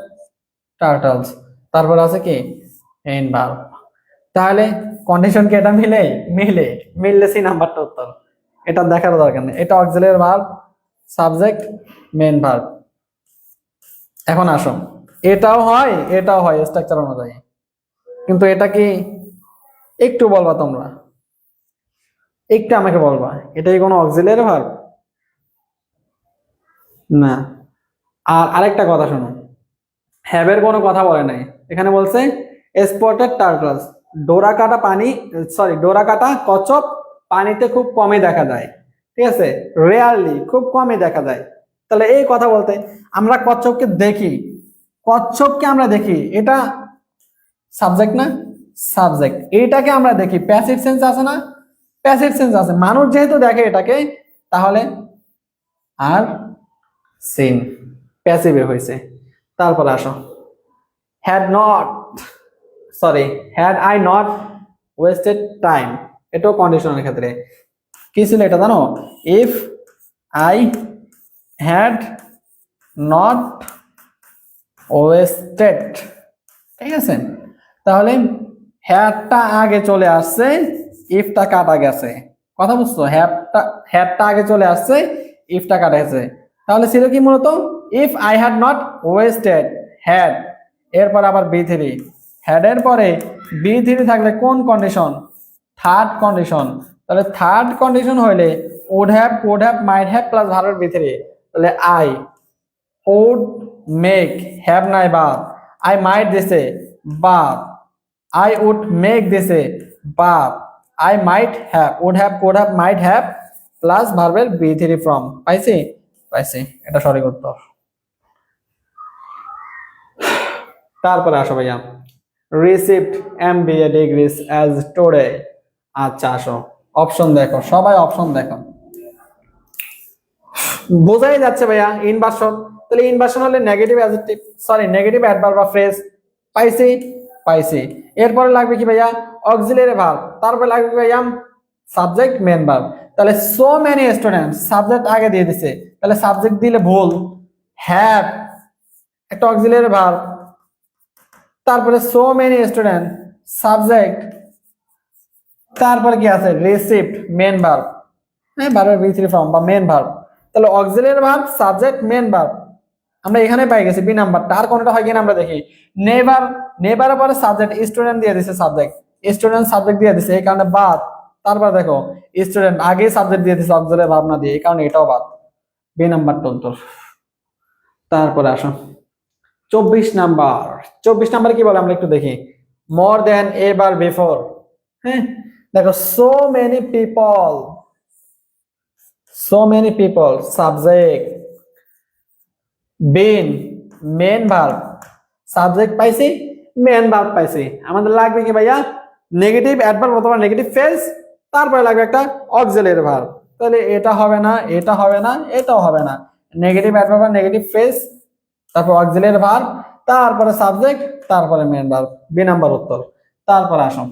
Speaker 1: turtles, তারপর আছে কি এন ভার্ব। তাহলে কন্ডিশন কি এটা মিলে? মিলে, মিললে সি নাম্বারটা উত্তর, এটা দেখার দরকার নেই। এটা auxiliary verb subject main verb. এখন আসো এটাও হয় এটাও হয় স্ট্রাকচার অনুযায়ী, কিন্তু এটা কি একটু বলবা তোমরা, একটু আমাকে বলবা এটা কি কোনো অক্সিলারি ভার্ব? না। আর আরেকটা কথা শোনো, হ্যাভের কোনো কথা বলে নাই, এখানে বলছে স্পটেড টার্টলস, ডোরা কাটা পানি, সরি ডোরা কাটা কচ্ছপ পানিতে খুব কমই দেখা যায়, ঠিক আছে, রেয়ারলি খুব কমই দেখা যায়। তাহলে এই কথা বলতে আমরা কচ্ছপকে দেখি, কচ্ছপকে আমরা দেখি, এটা সাবজেক্ট না? সাবজেক্ট, এইটাকে আমরা দেখি, প্যাসিভ সেন্স আছে না? প্যাসিভ সেন্স আছে, মানুষ যেহেতু দেখে এটাকে, তাহলে আর সিন প্যাসিভে হয়েছে। তারপর আসো had not, sorry had I not wasted time, এটাও কন্ডিশনের ক্ষেত্রে কি ছিল এটা জানো? if I had not wasted, ঠিক আছে, তাহলে হ্যাডটা আগে চলে আসছে, ইফটা কাটা গেছে, কথা বুঝছো? হ্যাডটা আগে চলে আসছে, ইফটা কাটা গেছে, তাহলে ছিল কি মূলত if I had not wasted had, এরপর আবার বি থ্রি, হ্যাড এর পরে বি থ্রি থাকলে কোন কন্ডিশন? Third condition. তাহলে থার্ড কন্ডিশন হইলে would have could have might have plus ভার্বের বি থ্রি, তাহলে আই উড মেক, হ্যাভ নাই বাদ, আই মাইট দিছে বাদ, আই উড মেক দিছে বাদ, I might have, would have could have might have plus ভার্বের বি থ্রি ফ্রম, পাইছি? পাইছি, এটা সঠিক উত্তর। তারপরে আসো ভাইয়া received MBA degrees as today. আচ্ছা আসো অপশন দেখো, সবাই অপশন দেখো, বোঝাই যাচ্ছে ভাইয়া ইনভার্সন, তাহলে ইনভার্সন হলে negative adjective, sorry negative adverb বা ফ্রেজ, পাইছি? পাইছি। এরপরে লাগবে কি ভাইয়া? অক্সিলারি ভার্ব, তারপরে লাগবে ভাইয়া সাবজেক্ট মেন ভার্ব। তাহলে সো মেনি স্টুডেন্টস, সাবজেক্ট আগে দিয়ে দিছে, তাহলে সাবজেক্ট দিলে ভুল, হ্যাভ একটা অক্সিলারি ভার্ব, তারপরে সো মেনি স্টুডেন্ট সাবজেক্ট, তারপরে কি আছে? রিসিভড মেন ভার্ব, হ্যাঁ ভার্বের বি থ্রি ফর্ম বা মেন ভার্ব। তাহলে auxiliary verb subject main verb আমরা এখানে পাই গেছি বি নাম্বারটা। আর কোনটা হয় কিনা আমরা দেখি। নেভার, নেভারের পরে সাবজেক্ট স্টুডেন্ট দিয়ে দিছে, সাবজেক্ট স্টুডেন্ট সাবজেক্ট দিয়ে দিছে, এই কারণে বাদ। তারপর দেখো স্টুডেন্ট আগে সাবজেক্ট দিয়ে দিছে অক্সিলারি ভার্ব না দিয়ে, এই কারণে এটাও বাদ, বি নাম্বারটা উত্তর। তারপরে আসো 24 নাম্বার। 24 নাম্বার কি বলে আমরা একটু দেখি। মোর দেন এভার বিফোর, হ্যাঁ দেখো so many people, so many people subject, বেন মেন ভার্ব, সাবজেক্ট পাইছি, মেন ভার্ব পাইছি, আমাদের লাগবে কি ভাইয়া? নেগেটিভ অ্যাডভার্ব অথবা নেগেটিভ ফ্রেজ, তারপরে লাগবে একটা অক্সিলারি ভার্ব। তাহলে এটা হবে না, এটা হবে না, এটাও হবে না, নেগেটিভ অ্যাডভার্ব আর নেগেটিভ ফ্রেজ, তারপর অক্সিলারি ভার্ব, তারপরে সাবজেক্ট, তারপরে মেন ভার্ব, বি নাম্বার উত্তর। তারপর আসুন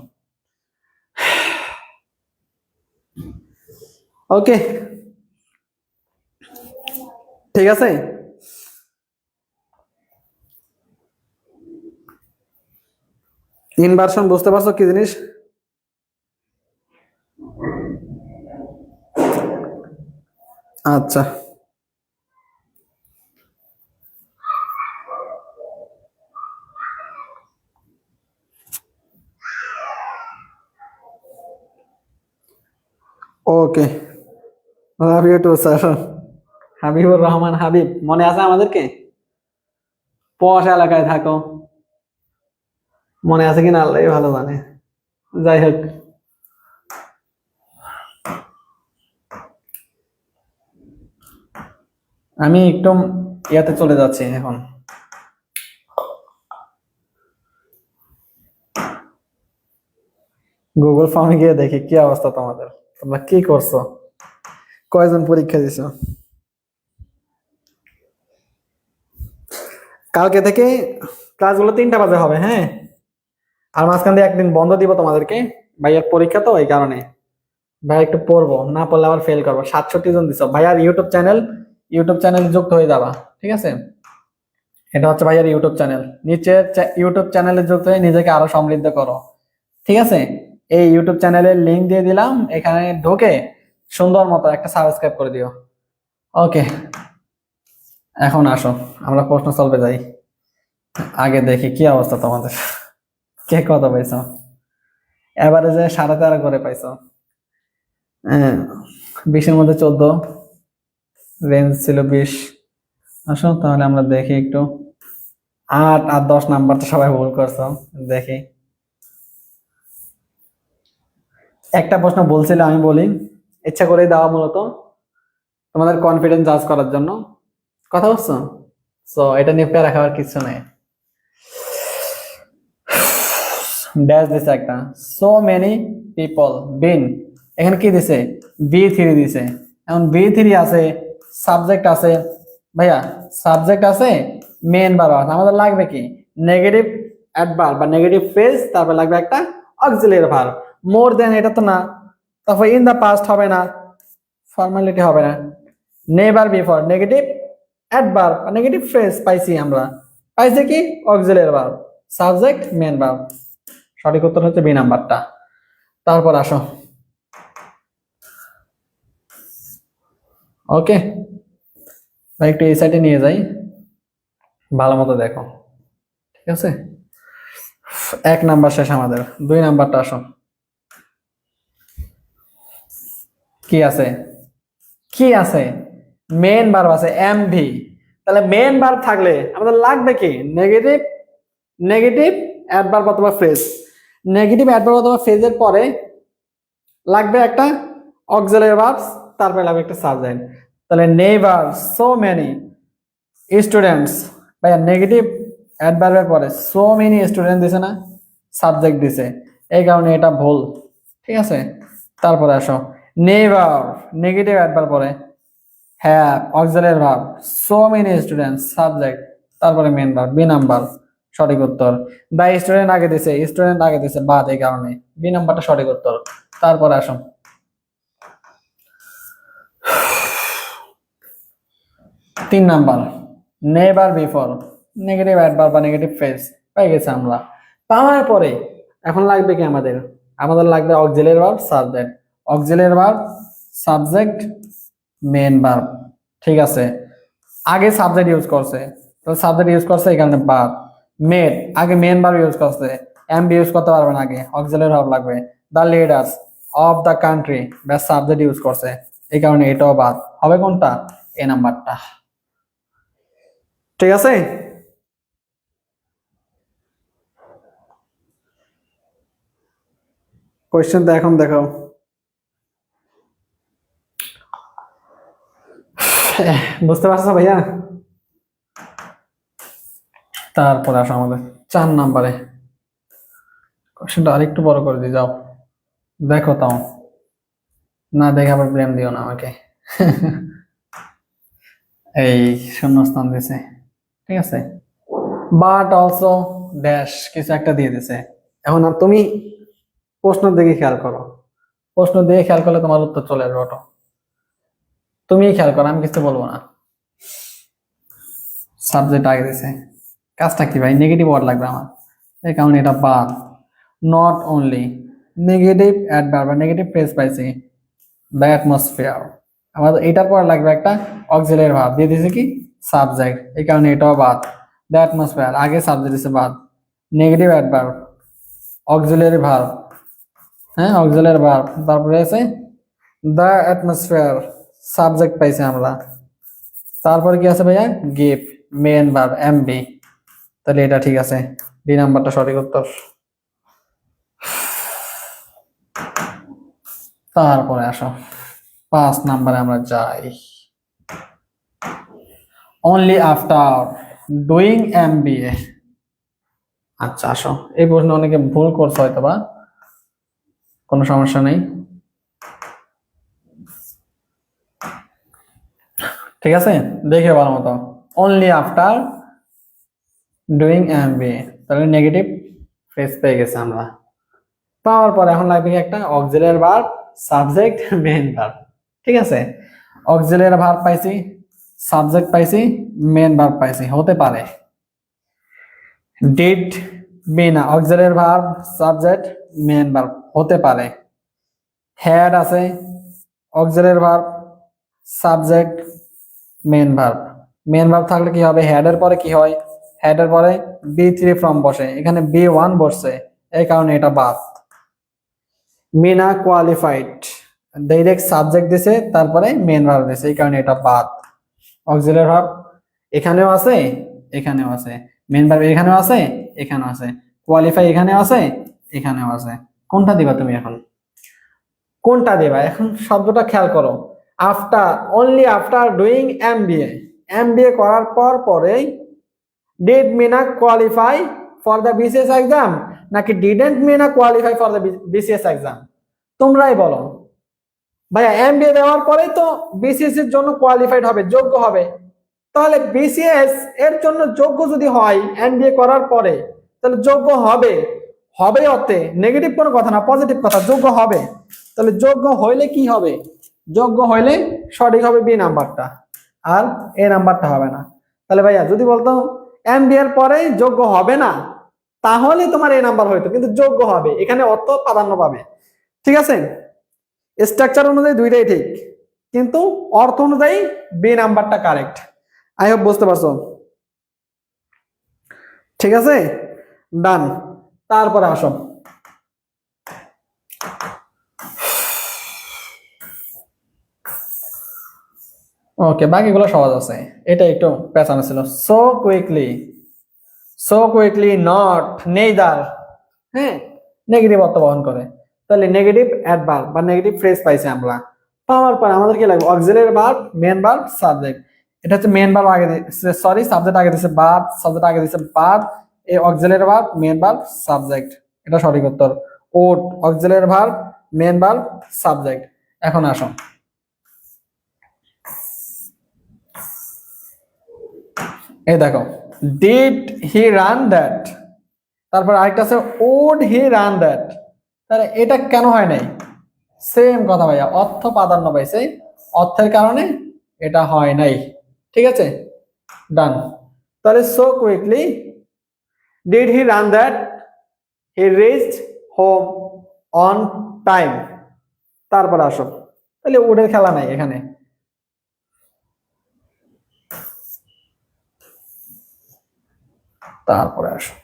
Speaker 1: ওকে, ঠিক আছে। ইনভার্সন বুঝতে পারছো কি জিনিস? আচ্ছা, okay, love you too sir. Habibur Rahman Habib, মনে আছে আমাদেরকে? পশ এলাকায় থাকো, মনে আছে কিনা আল্লাহ ভালো জানে। যাই হোক, আমি একটু ইয়াতে চলে যাচ্ছি এখন। গুগল ফর্মে গিয়ে দেখি কি অবস্থা তোমাদের, তোমরা কি করছো, কয়জন পরীক্ষা দিছো। কালকে থেকে ক্লাসগুলো 3টা বাজে হবে, হ্যাঁ। আর মাঝখান দিয়ে একদিন বন্ধ দিব তোমাদেরকে, ভাইয়ার পরীক্ষা তো এই কারণে। ভাই একটু পড়বো, না পড়লে আবার ফেল করবো। 67 জন দিছো ভাইয়ার ইউটিউব চ্যানেল যুক্ত হয়ে যাবা, ঠিক আছে। এটা হচ্ছে ভাইয়ার ইউটিউব চ্যানেল, নিচের ইউটিউব চ্যানেলে যুক্ত হয়ে নিজেকে আরো সমৃদ্ধ করো, ঠিক আছে। এই ইউটিউব চ্যানেলের লিংক দিয়ে দিলাম, এখানে ঢোকে সুন্দর মতো একটা সাবস্ক্রাইব করে দিও। ওকে, এখন আসো আমরা প্রশ্ন সলভে যাই। আগে দেখি কি অবস্থা তোমাদের, কে কত পাইছো। এভারেজে 13.5 করে পাইছো, হ্যাঁ। 20-এর মধ্যে 14, রেঞ্জ ছিল 20। আসো তাহলে আমরা দেখি একটু। 8 আর 10 নাম্বার তো সবাই ভুল করছো, দেখি। একটা প্রশ্ন বলছিল, আমি বলি, ইচ্ছা করেই দেওয়া, মূলত তোমাদের কনফিডেন্স জাজ করার জন্য, কথা বুঝছো। সো এটা নিয়ে প্যারা খাওয়ার কিছু নেই। ড্যাশ দিছে একটা, সো মেনি পিপল বিন, এখানে কি দিছে, বি3 দিছে। এখন বি3 আছে, সাবজেক্ট আছে, ভাইয়া সাবজেক্ট আছে, মেন ভার্ব আছে, আমাদের লাগবে কি, নেগেটিভ অ্যাডভার্ব বা নেগেটিভ ফ্রেজ, তারপর লাগবে একটা অক্সিলিয়ারি ভার্ব। মোর দেন এটা তো না, তারপর ইন দা পাস্ট হবে না, ফর্মালিটি হবে না। নেভার বিফোর, নেগেটিভ অ্যাডভার্ব বা নেগেটিভ ফ্রেজ পাইছি আমরা, পাইছে কি auxiliary verb, subject main verb. সঠিক উত্তর হচ্ছে বি নাম্বারটা। তারপর আসো, ওকে, একটু এই সাইডে নিয়ে যাই, ভালো মতো দেখো, ঠিক আছে। 1 নাম্বার শেষ আমাদের, 2 নাম্বারটা আসো। কি আছে, কি আছে, মেন ভার্ব আছে এমভি। তাহলে মেন ভার্ব থাকলে আমাদের লাগবে কি, নেগেটিভ নেগেটিভ অ্যাডভার্ব অথবা ফ্রেজ। নেগেটিভ অ্যাডভার্ব অথবা ফ্রেজের পরে লাগবে একটা অক্সিলারি ভার্ব, তারপরে লাগবে একটা সাবজেক্ট। তাহলে নেভার, সো মেনি স্টুডেন্টস, ভাইয়া নেগেটিভ অ্যাডভার্বের পরে সো মেনি স্টুডেন্ট দিছে না, সাবজেক্ট দিছে, এই কারণে এটা ভুল, ঠিক আছে। তারপরে আসো, নেভার নেগেটিভ অ্যাডভার্ব পরে have auxiliary verb, so many students subject, তারপরে মেন ভার্ব, বি নাম্বার সঠিক উত্তর। দ্য স্টুডেন্ট আগে দিছে, স্টুডেন্ট আগে দিছে বাদ, এই কারণে বি নাম্বারটা সঠিক উত্তর। তারপরে আসো, 3 number, never before, negative adverb বা নেগেটিভ ফ্রেজ পেয়ে গেছে আমরা। পাওয়ার পরে এখন লাগবে কি আমাদের, আমাদের লাগবে auxiliary verb subject, auxiliary verb subject main verb, ঠিক আছে। আগে সাবজেক্ট ইউজ করছে, তো সাবজেক্ট ইউজ করছে এই কারণে বাদ। মেড আগে মেন ভার্ব ইউজ করছে, এমবি ইউজ করতে পারবে না, আগে অক্সিলারি ভার্ব লাগবে। The leaders of the country, ব্যাস সাবজেক্ট ইউজ করছে, এই কারণে এটাও বাদ হবে। কোনটা, এ নাম্বারটা, ঠিক আছে। কোয়েশ্চেন তো এখন দেখো, বুঝতে পারছো ভাইয়া। তারপরে আসো আমাদের 4 নাম্বারে, কোয়েশ্চেনটা আরেকটু বড় করে দিয়ে যাও, দেখো তাও, না দেখে আবার ব্লেম দিও না আমাকে। এই শূন্যস্থান দিছে, ঠিক আছে, বাট অলসো ড্যাশ কিছু একটা দিয়ে দিছে। এখন আর তুমি প্রশ্নের দিকে খেয়াল করো, প্রশ্ন দিয়ে খেয়াল করলে তোমার উত্তর চলে আসবে অটো। তুমি খেয়াল করো, আমি কিছু বলবো না। সাবজেক্ট আগে দিছে, কাজটা কি ভাই? নেগেটিভ ওয়ার্ড লাগবে আমার, এই কারণে এটা বাদ। নট অনলি, নেগেটিভ অ্যাডভার্ব বা নেগেটিভ ফ্রেজ পাইছি, দ্য অ্যাটমসফিয়ার। আমাদের এটার পর লাগবে একটা অক্সিলারি ভার্ব, দিয়ে দিয়েছে কি সাবজেক্ট, এই কারণে এটাও বাদ। দ্য অ্যাটমসফিয়ার আগে সাবজেক্ট দিছে বাদ। নেগেটিভ অ্যাডভার্ব, অক্সিলারি ভার্ব, হ্যাঁ অক্সিলারি ভার্ব, তারপরে আছে দ্য অ্যাটমসফিয়ার, সাবজেক্ট পাইছি আমরা। তারপরে কি আছে ভাইয়া? গিভ, মেন ভার্ব এমবি। তাহলে এটা ঠিক আছে, ডি নাম্বারটা সঠিক উত্তর। তারপরে আসো 5 নাম্বারে আমরা যাই। Only after doing MBA. আচ্ছা আসো, এই প্রশ্ন অনেকে ভুল করছে হয়তো বা, কোনো সমস্যা নেই, ঠিক আছে দেখে ভালো মতো। অনলি আফটার ডুইং এমবিএ, তাহলে নেগেটিভ ফ্রেজ পেয়ে গেছে আমরা। পাওয়ার পর এখন লাগবে একটা auxiliary verb, subject, main verb. ঠিক আছে, অক্সিলারি ভার্ব পাইছি, সাবজেক্ট পাইছি, মেইন ভার্ব পাইছি। হতে পারে ডিড বি না, auxiliary verb, subject, main verb হতে পারে। হ্যাড আছে, auxiliary verb, subject, main verb. Main verb থাকলে কি হবে? হেড এর পরে কি হয়? হেড এর পরে বি3 ফর্ম বসে, এখানে বি1 বসছে, এই কারণে এটা বাদ। মিনা কোয়ালিফাইড, ডাইরেক্ট সাবজেক্ট দিছে, তারপরে মেইন ভার্ব দিছে, এই কারণে এটা বাদ। অক্সিলারি ভার্ব এখানেও আছে, এখানেও আছে, মেইন ভার্ব এখানেও আছে, এখানেও আছে, কোয়ালিফাই এখানেও আছে, এখানেও আছে। কোনটা দিবা তুমি এখন? কোনটা দিবা এখন? শব্দটা খেয়াল করো। After, only after doing MBA, MBA করার পর পরেই did Mina qualify for the BCS exam, নাকি didn't Mina qualify for the BCS exam? তোমরাই বলো। ভাইয়া এমবিএ দেওয়ার পরেই তো বিসিএস এর জন্য কোয়ালিফাইড হবে, যোগ্য হবে। তাহলে বিসিএস এর জন্য যোগ্য যদি হয় এমবিএ করার পরে, তাহলে যোগ্য হবে, হবে অর্থে নেগেটিভ কোনো কথা না, পজিটিভ কথা, যোগ্য হবে। তাহলে যোগ্য হইলে কি হবে? যোগ্য হইলে সঠিক হবে বি নাম্বারটা, আর এ নাম্বারটা হবে না। তাহলে ভাইয়া যদি বলতো এমবিএ এর পরে যোগ্য হবে না, তাহলে তোমার এ নাম্বার হইতো, কিন্তু যোগ্য হবে, এখানে অর্থ প্রাধান্য পাবে। ঠিক আছে, স্ট্রাকচার অনুযায়ী দুইটাই ঠিক, কিন্তু অর্থ অনুযায়ী বি নাম্বারটা কারেক্ট। আই হোপ বুঝতে পারছো। ঠিক আছে, ডান। তারপরে আসো ওকে, বাকিগুলো সহজ আছে, এটা একটু পেছানো ছিল। So quickly, so quickly not, neither, হ্যাঁ নেগেটিভ অর্থ বহন করে। তাহলে নেগেটিভ অ্যাডভার্ব বা নেগেটিভ ফ্রেজ পাইছি আমরা। পাওয়ার পর আমাদের কি লাগবে? Auxiliary verb, main verb, subject. এটা হচ্ছে মেইন ভার্ব আগে সরি সাবজেক্ট আগে দিছে ভার্ব, সাবজেক্ট আগে দিছে ভার্ব, এই auxiliary verb, main verb, subject, এটা সঠিক উত্তর। ওট, auxiliary verb, main verb, subject. এখন আসো এই দেখো, ডিড হি রান দ্যাট, তারপর আরেকটা আছে উড হি রান দ্যাট। তাহলে এটা কেন হয় নাই? সেম কথা ভাইয়া, অর্থ প্রাধান্য পাইছে, অর্থের কারণে এটা হয় নাই। ঠিক আছে, ডান। তাহলে so quickly did he ran that he reached home on time. তারপর আসো, তাহলে উডের খেলা নাই এখানে। তারপরে আসো,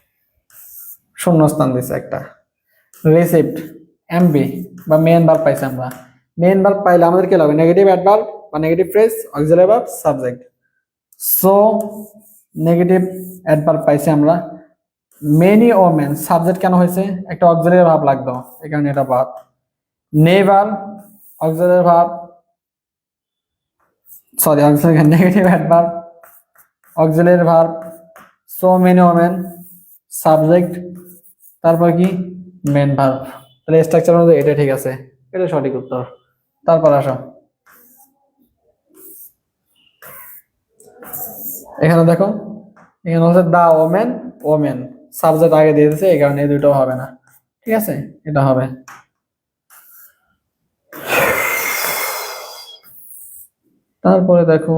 Speaker 1: শূন্যস্থান দিছে একটা, রিসিভড, এমবি বা মেইন ভার্ব পাইছি আমরা। মেইন ভার্ব পাইলে আমাদের কি লাগবে? নেগেটিভ অ্যাডভার্ব বা negative phrase, auxiliary verb, subject. So negative adverb পাইছি আমরা। মেনি ওমেন, সাবজেক্ট কেন হয়েছে? একটা অক্সিলারি ভার্ব লাগতো, এই কারণে এটা বাদ। Never, auxiliary verb, sorry auxiliary, negative adverb, auxiliary verb, so many women, subject, তারপর কি মেন ভার্ব। তাহলে স্ট্রাকচার অনুযায়ী এটা ঠিক আছে, এটা সঠিক উত্তর। তারপর আসো, এখানে দেখো, এখানে হচ্ছে দা ওমেন, ওমেন সাবজেক্ট আগে দিয়ে দিয়েছে, এই কারণে এই দুটো হবে না। ঠিক আছে, এটা হবে। তারপরে দেখো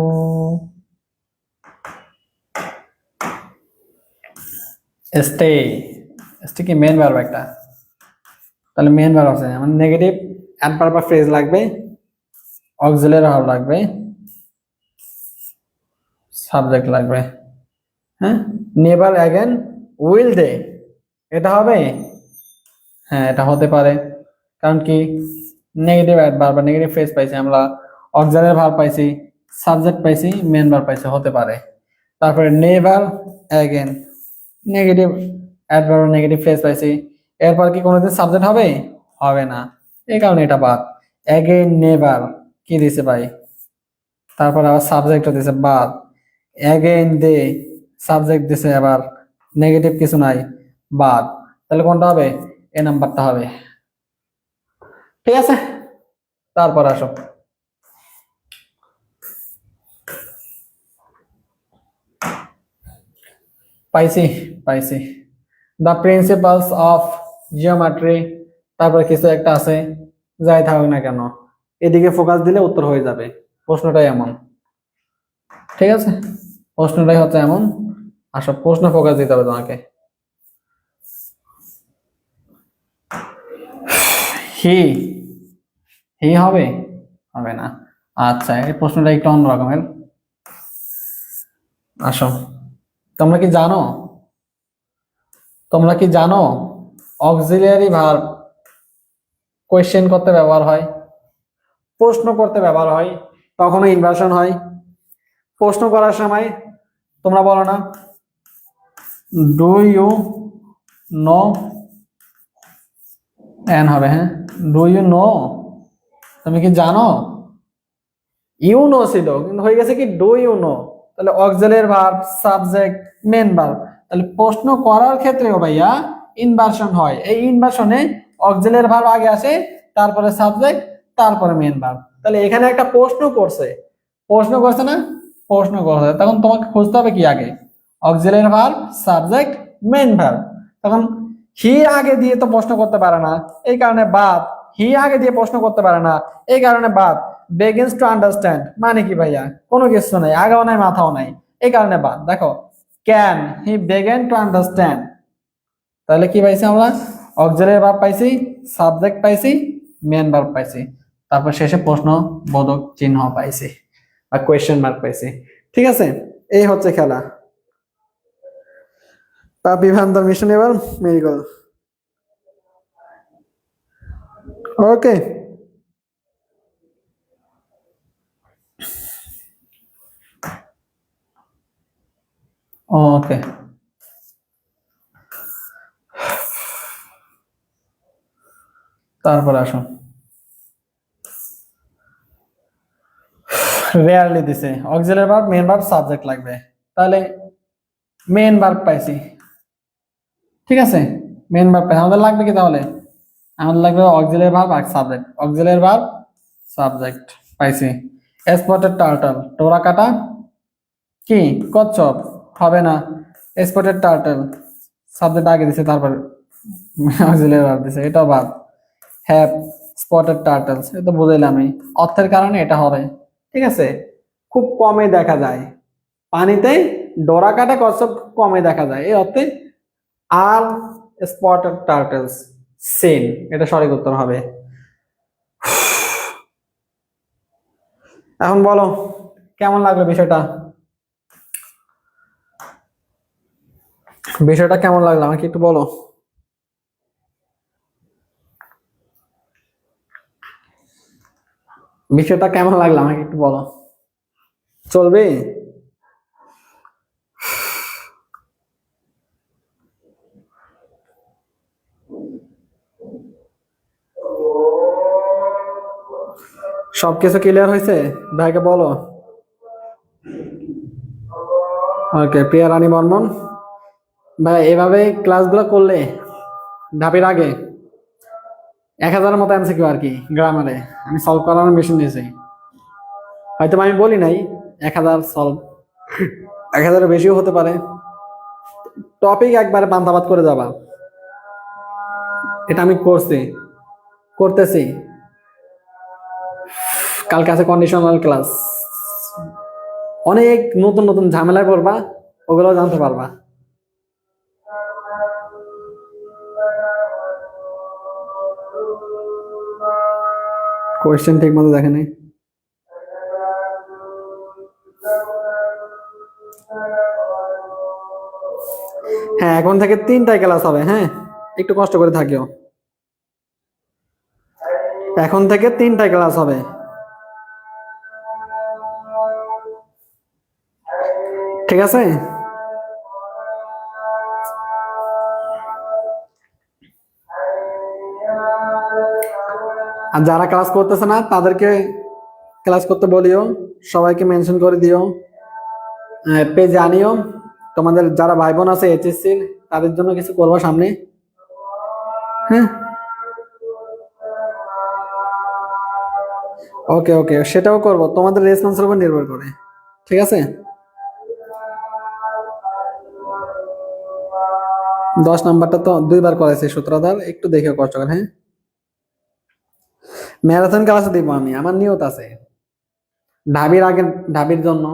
Speaker 1: স্টে, স্টে কি মেন ভার্ব একটা, তাহলে মেন ভার্ব আছে আমার নেগেটিভ অ্যাডভার্ব বা ফ্রেজ লাগবে, অক্সিলারি ভার্ব লাগবে, সাবজেক্ট লাগবে। হ্যাঁ, নেভার অ্যাগেন উইল দে, এটা হবে? হ্যাঁ, এটা হতে পারে। কারণ কি, নেগেটিভ অ্যাডভার্ব বা নেগেটিভ ফ্রেজ পাইছি আমরা, অক্সিলারি ভার্ব পাইছি, সাবজেক্ট পাইছি, মেন ভার্ব পাইছি, হতে পারে। তারপরে never again, negative adverb negative phrase পাইছি, এরপর কি কোনোদিন সাবজেক্ট হবে? হবে না, এই কারণে এটা বাদ। অ্যাগেন নেভার কি দিছে ভাই, তারপর আবার সাবজেক্টও দিছে বাদ। অ্যাগেন দে সাবজেক্ট দিছে, আবার নেগেটিভ কিছু নাই, বাদ। তাহলে কোনটা হবে? এ নাম্বারটা হবে। ঠিক আছে, তারপর আসো পাইছি, পাইছি দ্য প্রিন্সিপালস অফ জিওমেট্রি, তারপরে কিছু একটা আছে, যাই থাকুক না কেন এদিকে ফোকাস দিলে উত্তর হয়ে যাবে, প্রশ্নটাই এমন। ঠিক আছে, প্রশ্নটাই হচ্ছে এমন। আসো প্রশ্ন ফোকাস দিতে হবে তোমাকে। হি, হি হবে? হবে না। আচ্ছা, এই প্রশ্নটা একটু অন্য রকমের। আসো, তোমরা কি জানো, তোমরা কি জানো অক্সিলিয়ারি ভার্ব কোয়েশ্চেন করতে ব্যবহার হয়, প্রশ্ন করতে ব্যবহার হয়, কখনো ইনভার্সন হয়। প্রশ্ন করার সময় তোমরা বলো না ডু ইউ নো, এন হবে। হ্যাঁ, ডু ইউ নো, তুমি কি জানো? ইউ নো ছিল কিন্তু হয়ে গেছে কি ডু ইউ নো, তাহলে auxiliary verb subject main verb, তাহলে প্রশ্ন করার ক্ষেত্রেও ভাইয়া ইনভার্সন হয়। এই ইনভার্সনে অক্সিলারি ভার্ব আগে আসে, তারপরে সাবজেক্ট, তারপরে মেন ভার্ব। তাহলে এখানে একটা প্রশ্ন করছে, প্রশ্ন করছে না, প্রশ্ন করছে, তখন তোমাকে খুঁজতে হবে কি আগে, auxiliary verb subject main verb. তখন হি আগে দিয়ে তো প্রশ্ন করতে পারে না, এই কারণে বাদ। হি আগে দিয়ে প্রশ্ন করতে পারে না, এই কারণে বাদ। begins to understand মানে কি ভাইয়া, কোনো কিছু নাই, আগেও নাই মাথাও নাই, এই কারণে বাদ। দেখো can he began to understand, তাহলে কি পাইছি আমরা, অক্সিলারি ভার্ব পাইছি, সাবজেক্ট পাইছি, মেন ভার্ব পাইছি, তারপর শেষে প্রশ্ন বোধক চিহ্ন পাইছি বা কোয়েশ্চেন মার্ক পাইছি। ঠিক আছে, এই হচ্ছে খেলা। পাপি ভান্ডার মিশন এবার মেরিগোল। ওকে, ওকে, তারপর আসুন রেয়ারলি দিছে auxiliary verb main verb subject লাগবে, তাহলে মেন ভার্ব পাইছি। ঠিক আছে, মেন ভার্ব পাইছি, আমাদের লাগবে কি তাহলে, আমাদের লাগবে অক্সিলারি ভার্ব আর সাবজেক্ট, অক্সিলারি ভার্ব সাবজেক্ট পাইছি। স্পটেড টার্টল টোরা কাটা কি কচ্ছপ, হবে না। স্পটেড টার্টল সাবজেক্ট আগে দিছে, তারপর অক্সিলারি ভার্ব দিছে, এটাও বাদ। হ্যাভ স্পটেড টার্টলস, এটা বুঝাইলাম আমি, অর্থের কারণে এটা হবে। ঠিক আছে, খুব কমে দেখা যায় পানিতে ডোরা কাটা কচ্ছপ, কমে দেখা যায়, এই অর্থে আর স্পটেড টার্টলস সেম, এটা সঠিক উত্তর হবে। এখন বলো কেমন লাগলো বিষয়টা, বিষয়টা কেমন লাগলো আমাকে একটু বলো। বিষয়টা কেমন লাগলো আমাকে একটু বলো, চলবে? সবকিছু ক্লিয়ার হয়েছে ভাইকে বলো। ওকে, প্রিয়া রানী বর্মন ভাই, এভাবে ক্লাসগুলো করলে ধাপের আগে 1000-এর মতো এমসিকিউ আর কি গ্রামারে আমি সলভ করানোর মেশিন নিয়েছি, হয়তো আমি বলি নাই 1000 সলভ, 1000-এর বেশিও হতে পারে। টপিক একবারে পান্তাবাদ করে যাবা, এটা আমি করছি, করতেছি। কালকে আছে কন্ডিশনাল ক্লাস, অনেক নতুন নতুন ঝামেলায় পড়বা, ওগুলো জানতে পারবা। কোয়েশ্চেন ঠিক মতো দেখে নাই। হ্যাঁ, এখন থেকে 3টায় ক্লাস হবে। হ্যাঁ, একটু কষ্ট করে থাকিও। এখন থেকে 3টায় ক্লাস হবে। ঠিক আছে। আর যারা ক্লাস করতেছে না তাদেরকে ক্লাস করতে বলিও, সবাইকে মেনশন করে দিও, পেজে আনিও। তোমাদের যারা ভাই বোন আছে এইচএসসি তাদের জন্য কিছু করবো সামনে। হ্যাঁ, ওকে ওকে, সেটাও করব, তোমাদের রেসপন্সের উপর নির্ভর করে। ঠিক আছে। 10 নাম্বারটা তো 2বার করাইছে সূত্রধার, একটু দেখে কষ্ট করে। হ্যাঁ, ম্যারাথন ক্লাস দিব আমি, আমার নিয়ত আছে। ঢাবির আগে ঢাবির জন্য,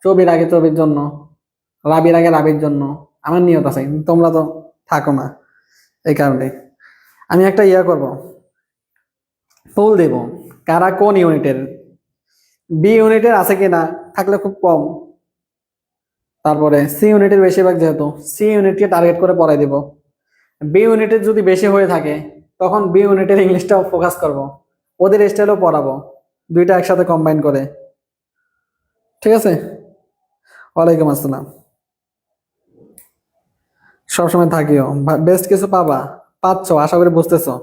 Speaker 1: চবির আগে চবির জন্য, রাবির আগে রাবির জন্য আমার নিয়ত আছে, কিন্তু তোমরা তো থাকো না, এই কারণে আমি একটা করব, পোল দেব, কারা কোন ইউনিটের, বি ইউনিটের আছে কিনা, থাকলে খুব কম। তারপরে সি ইউনিটের বেশিরভাগ, যেহেতু সি ইউনিটকে টার্গেট করে পড়াই দিব। বি ইউনিটের যদি বেশি হয়ে থাকে তখন বি ইউনিটের ইংলিশটাও ফোকাস করব, ওদের স্টাইলও পড়াবো, দুইটা একসাথে কম্বাইন করে। ঠিক আছে। ওয়ালাইকুম আসসালাম। সবসময় থাকিও, বেস্ট কিছু পাবা, পাচ্ছ, আশা করি বুঝতেছো।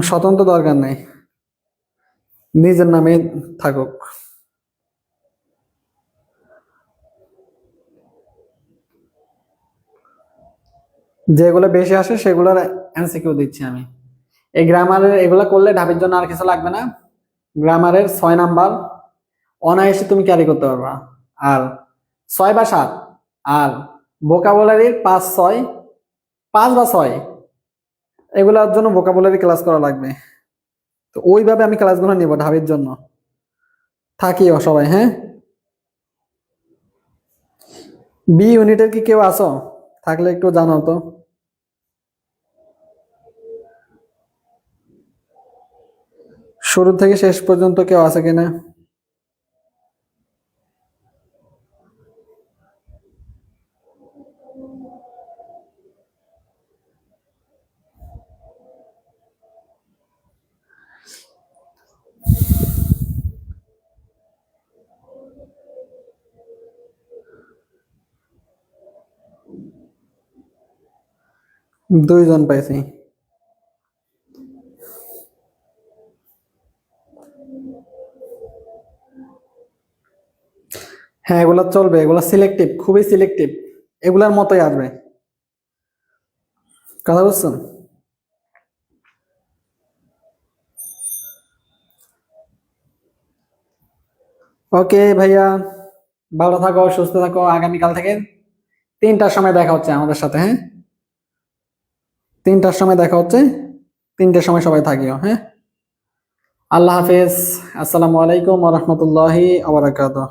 Speaker 1: স্বতন্ত্র দরকার নেই, নিজের নামে থাকুক। যেগুলো বেশি আসে সেগুলোর এমসিকিউ দিচ্ছি আমি। এই গ্রামারের এগুলো করলে ঢাবির জন্য আর কিছু লাগবে না। গ্রামারের 6 নাম্বার অনায়াসে তুমি ক্যারি করতে পারবা। আর 6 বা 7, আর ভোকাবুলারির 5, 6, 5 বা 6, এগুলোর জন্য ভোকাবুলারি ক্লাস করা লাগবে। তো ওইভাবে আমি ক্লাসগুলো নিব ঢাবির জন্য। থাকিও সবাই। হ্যাঁ, বি ইউনিটের কি কেউ আসো? থাকলে একটু জানাও তো। শুরু থেকে শেষ পর্যন্ত কেউ আছে কিনা? দুইজন পাইছি। হ্যাঁ, এগুলা চলবে, এগুলা সিলেক্টিভ, খুবই সিলেক্টিভ, এগুলার মতোই আসবে। কথা বুঝছেন? ওকে ভাইয়া, ভালো থাকো, সুস্থ থাকো। আগামীকাল থেকে 3টার সময় দেখা হচ্ছে আমাদের সাথে। হ্যাঁ, 3টার সময় দেখা হচ্ছে, 3টার সময় সবাই থাকিও। হ্যাঁ, আল্লাহ হাফেজ। আসসালামু আলাইকুম ওয়া রাহমাতুল্লাহি ওয়া বারাকাতুহু।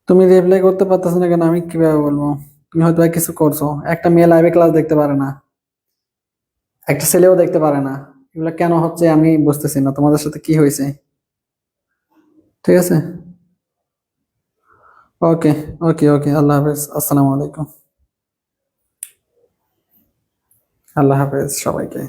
Speaker 1: তুমি রিপ্লাই করতে পারতেছ না কেন, আমি কিভাবে বলবো? তুমি হয়তো কিছু করছো। একটা মেয়ে লাইভে ক্লাস দেখতে পারে না, একটা ছেলেও দেখতে পারে না, এগুলো কেন হচ্ছে আমি বুঝতেছি না, তোমাদের সাথে কি হয়েছে? ঠিক আছে। ওকে ওকে ওকে, আল্লাহ হাফেজ, আসসালামু আলাইকুম। আল্লাহ হাফেজ সবাইকে।